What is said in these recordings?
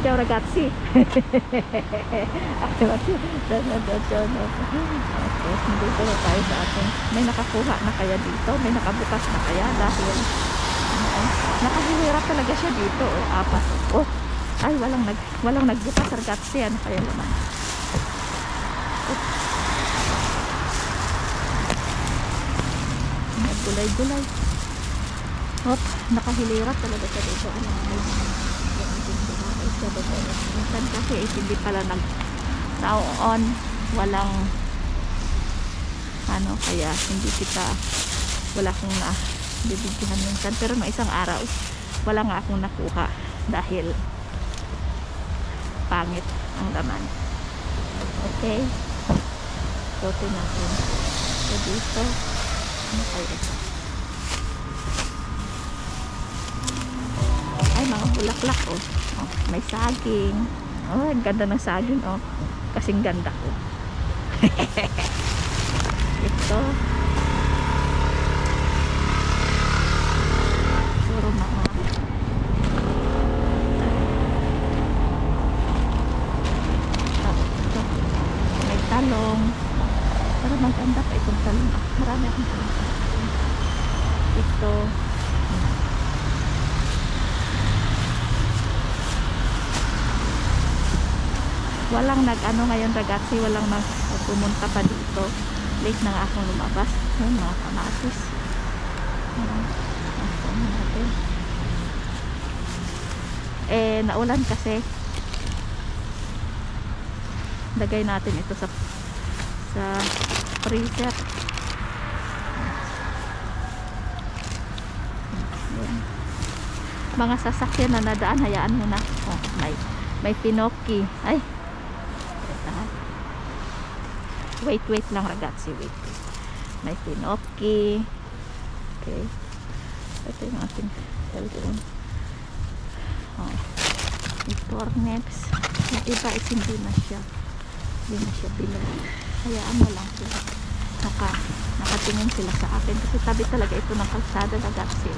Ciao ragazzi. Dito na tayo sa atin. May nakakuha na kaya dito? May nakabukas na kaya? Dahil nakahihirap talaga siya dito. Apat. Ay, walang nagbukas ragazzi. Ano kaya naman? Nagulay-gulay. Nakahilirap talaga siya dito. Minsan kasi hindi pala nag-on, walang kaya hindi wala akong bibigyan minsan, pero no isang araw wala nga akong nakuha dahil pangit ang laman. Okay, sote natin so dito kaya ito ay mga bulaklak may saging. Ang ganda ng saging kasing ganda ko. Ito puro mga may talong, pero maganda pa itong talong. Marami akong talong. Ito walang ngayon ragazzi, walang pumunta pa dito. Late na nga akong lumabas. Ayan, mga kamatis. Natin. Naulan kasi. Lagay natin ito sa freezer. Ayan. Mga sasakyan na nadaan, hayaan mo na. May Pinoki. Ay, wait lang ragazzi, wait. May Pinoki. Okay, ito yung ating cellphone. May turnips. Yung iba is hindi na siya bilog. Hayaan mo lang sila, nakatingin sila sa akin kasi tabi talaga ito ng kalsada ragazzi.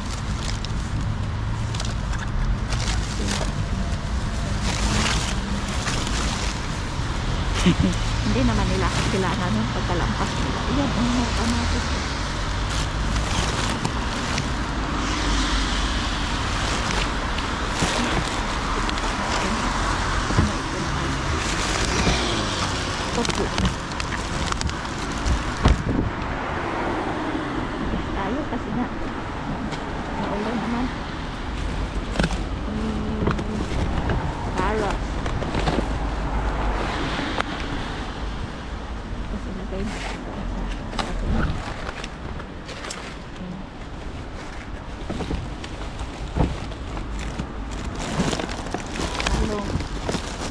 Hindi naman nila kailangan yung pagkalampas nila. Iyan, mga kamatis. Ano ito naman? Tofu. Yes, tayo kasi nga naulan naman. Carrots.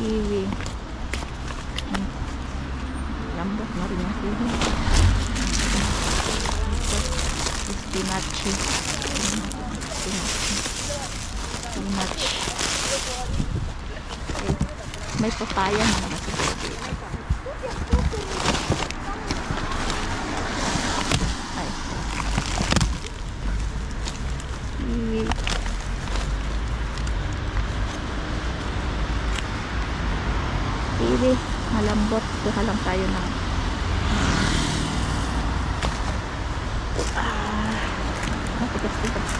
Kiwi. Lambot na rin yung kiwi. Spinach. Okay. May papaya na naman siguro. Ay. Kiwi. Kiwi, malambot. Kuha lang tayo ng matigas-tigas.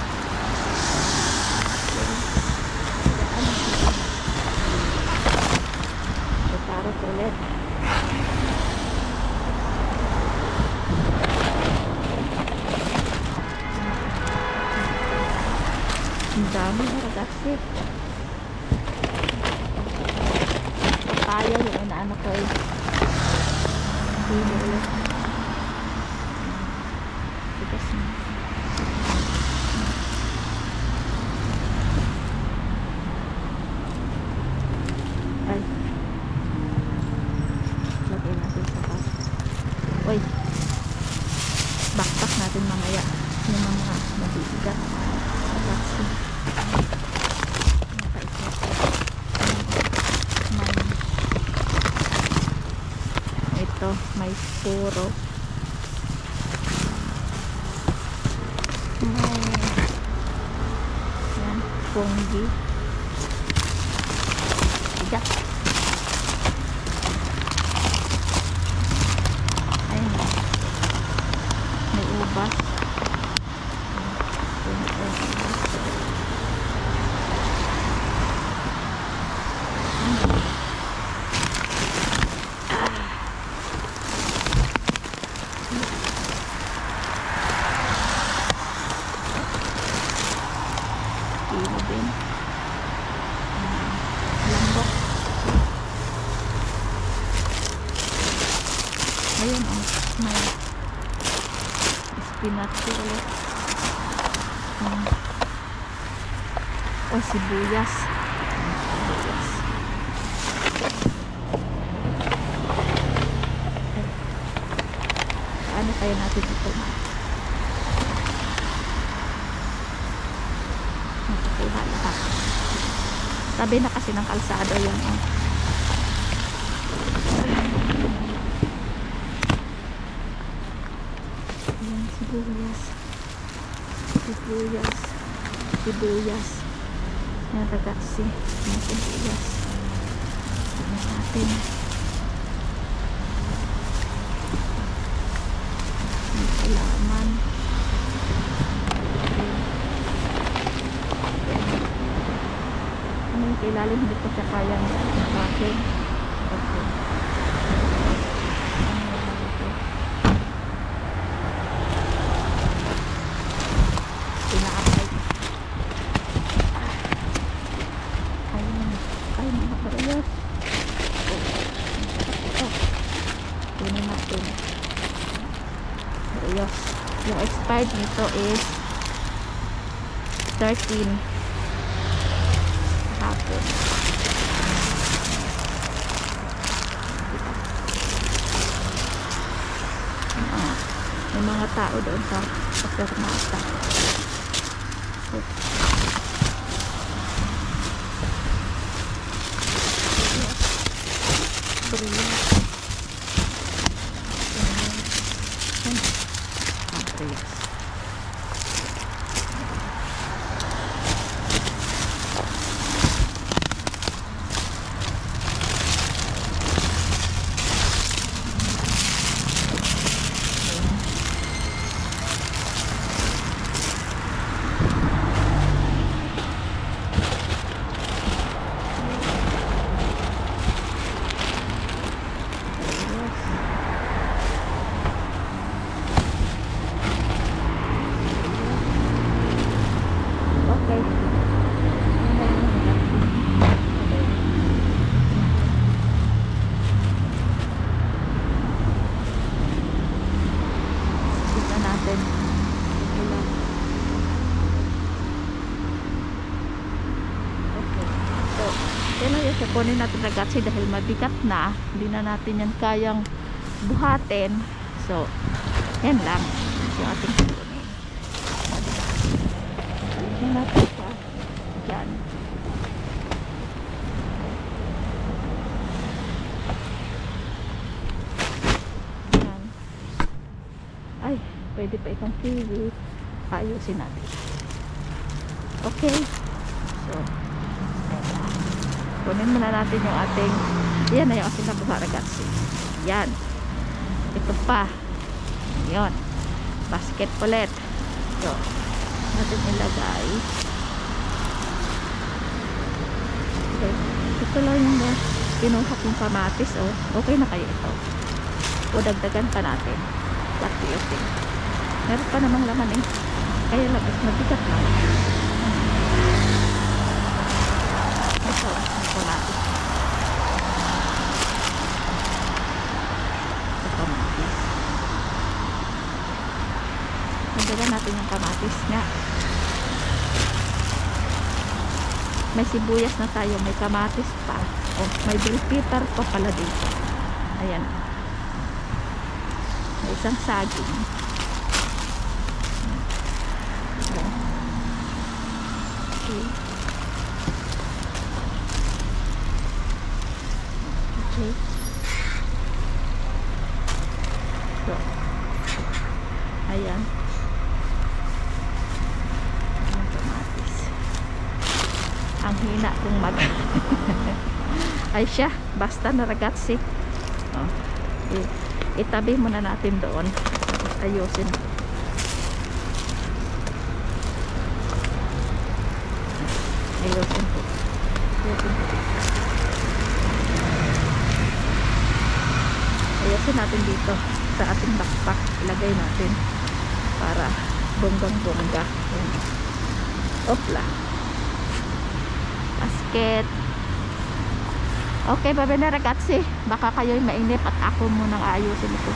Carrot ulit. Ang dami na ragazzi. Papaya yung inaano ko eh. Hindi ulit. Tigas na. Ay. Lagay natin sa kas. Uy. Backpack natin mamaya. Yung mga mabibigat. Ragazzi. May puro yan, ponggi spinach ulit. O sibuyas. Sibuyas. Ano kaya natin ito? Nakukuha lahat. Tabi na kasi ng kalsada yan. Ayan, sibuyas. Sibuyas. Sibuyas. Yan, ragazzi. Yan, sibuyas. Tignan natin. May kalaman. Ano yung kailalim? Hindi ko siya kayang akin. Okay. Pinaapay. Ay, mga parayos. Ito. Tunin natin. Parayos. Yung expired nito is 13 hapon. May mga tao doon sa Fermata. Kunin natin ragazzi dahil mabigat na, hindi na natin yan kayang buhatin. So yan lang yung ating kunin. Yan natin pa yan. Yan. Ay, pwede pa itong kiwi. Ayusin natin. Okay, so kunin muna natin yung ating, yan na yung ating nabuha ragazzi. Yan, ito pa yun, basket ulit. So natin ilagay. Okay. Ito lang yung pinuha kong kamatis. Okay na kayo ito, o dagdagan pa natin. What do you think? Meron pa namang laman kaya labas mabigat lang. Kamatis. Kamatis. Nagdagan natin yung kamatis nga. May sibuyas na tayo, may kamatis pa. May bell pepper pa pala dito. Ayan. May isang saging. Okay. Okay. So, ayan. Ayan, kamatis. Ang hina kong mag ay siya, basta na ragazzi. Itabi muna natin doon. Ayusin. Ayusin po. Ayusin po. Ayusin natin dito sa ating backpack. Ilagay natin para bonggang-bongga. Opla. Basket. Okay, bye-bye na ragazzi. Baka kayo'y mainip at ako munang ayusin ito.